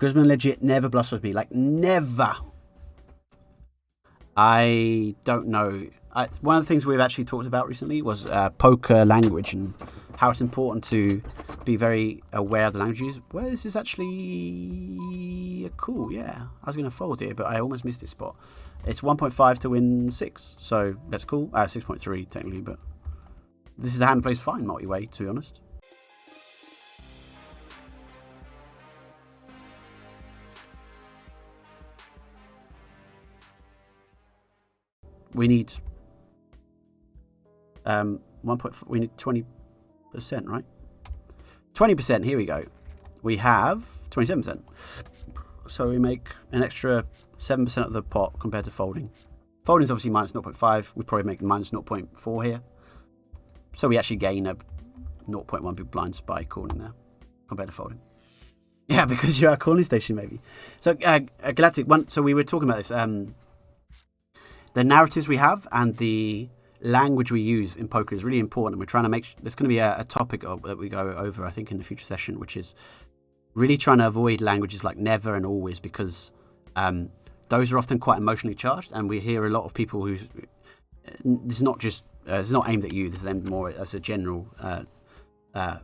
Guzman legit never bluffs with me. Like, never. I don't know. One of the things we've actually talked about recently was poker language and how it's important to be very aware of the language used. Well, this is actually cool, yeah. I was going to fold here, but I almost missed this spot. It's 1.5 to win 6, so that's cool. 6.3 technically, but this is a hand that plays fine multi-way, to be honest. We need 1.4. We need 20%, right? 20%. Here we go. We have 27%. So we make an extra 7% of the pot compared to folding. Folding is obviously minus 0.5. We probably make minus 0.4 here. So we actually gain a 0.1 big blinds by calling there compared to folding. Yeah, because you're at a calling station, maybe. So Galactic. So we were talking about this. The narratives we have and the language we use in poker is really important. And we're trying to make there's going to be a topic that we go over, I think, in the future session, which is really trying to avoid languages like never and always, because those are often quite emotionally charged. And we hear a lot of people who, this is not just, it's not aimed at you, this is aimed more as a general, the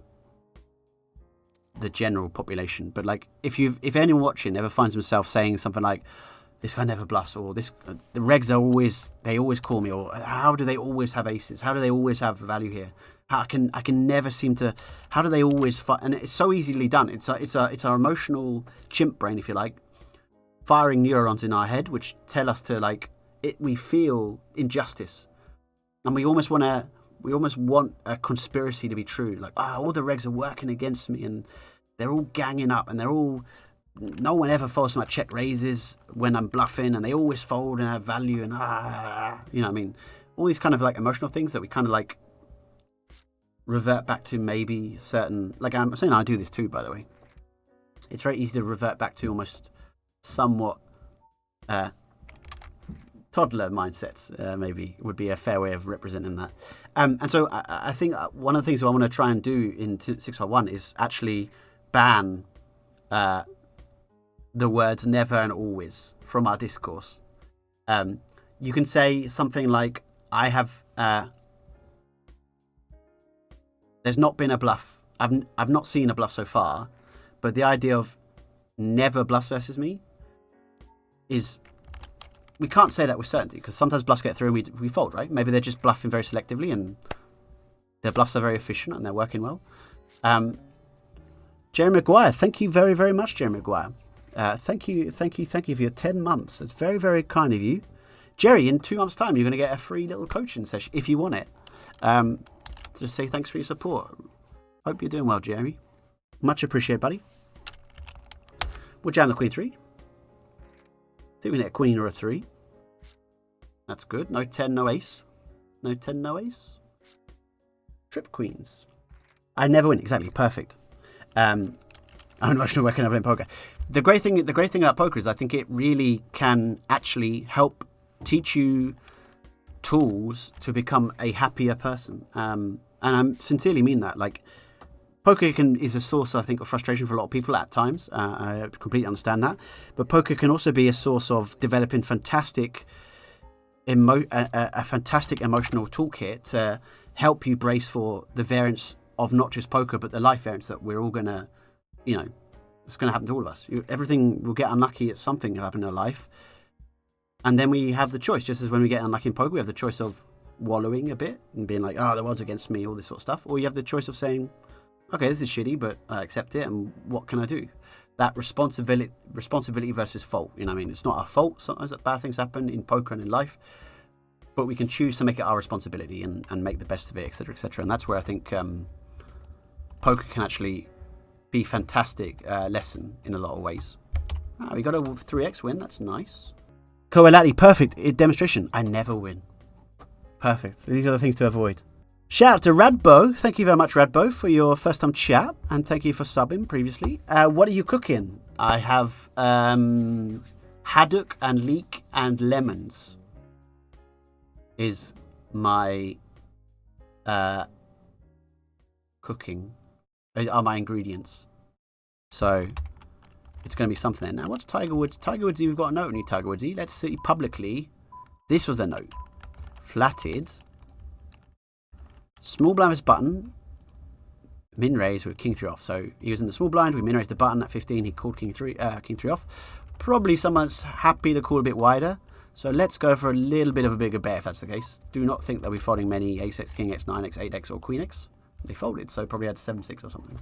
general population. But like, if anyone watching ever finds himself saying something like, this guy never bluffs, or the regs are always, they always call me, or how do they always have aces? How do they always have value here? I can never seem to, how do they always fight? And it's so easily done. It's our emotional chimp brain, if you like, firing neurons in our head, which tell us to we feel injustice. And we almost want a conspiracy to be true. Like, all the regs are working against me and they're all ganging up and no one ever folds my check raises when I'm bluffing, and they always fold and have value, and you know what I mean? All these kind of emotional things that we kind of revert back to maybe certain, I'm saying I do this too, by the way. It's very easy to revert back to almost somewhat toddler mindsets, maybe would be a fair way of representing that. And so I think one of the things I want to try and do in 651 is actually ban the words never and always from our discourse. You can say something like, I have, there's not been a bluff. I've not seen a bluff so far, but the idea of never bluffs versus me is, we can't say that with certainty, because sometimes bluffs get through and we fold, right? Maybe they're just bluffing very selectively and their bluffs are very efficient and they're working well. Jerry Maguire, thank you very, very much, Jerry Maguire. Thank you for your 10 months. It's very, very kind of you. Jerry, in 2 months' time, you're going to get a free little coaching session if you want it. Just say thanks for your support. Hope you're doing well, Jerry. Much appreciated, buddy. We'll jam the queen 3. See if we get a queen or a 3. That's good. No 10, no ace. No 10, no ace. Trip queens. I never win. Exactly. Perfect. I'm not sure where can I play poker. The great thing about poker is I think it really can actually help teach you tools to become a happier person. And I sincerely mean that. Poker is a source, I think, of frustration for a lot of people at times. I completely understand that. But poker can also be a source of developing a fantastic emotional toolkit to help you brace for the variance of not just poker, but the life variance that we're all going to, it's going to happen to all of us. Everything will get unlucky at something happen in our life. And then we have the choice, just as when we get unlucky in poker, we have the choice of wallowing a bit and being like, the world's against me, all this sort of stuff. Or you have the choice of saying, okay, this is shitty, but I accept it, and what can I do? That responsibility versus fault. You know what I mean? It's not our fault sometimes that bad things happen in poker and in life, but we can choose to make it our responsibility and make the best of it, etc., etc. And that's where I think poker can actually be a fantastic lesson in a lot of ways. We got a 3x win. That's nice. Koalati, perfect demonstration. I never win. Perfect. These are the things to avoid. Shout out to Radbo. Thank you very much, Radbo, for your first time chat, and thank you for subbing previously. What are you cooking? I have haddock and leek and lemons is my cooking, are my ingredients. So it's going to be something there. Now, what's Tiger Woods? Tiger Woodsy, we've got a note on you, Tiger Woodsy. Let's see publicly. This was the note. Flatted. Small blind was button. Min raise with king 3 off. So he was in the small blind. We min raised the button at 15. He called king 3 off. Probably someone's happy to call a bit wider. So let's go for a little bit of a bigger bet if that's the case. Do not think they'll be folding many ace x, king x, 9x, 8x or queen x. They folded, so probably had 7-6 or something.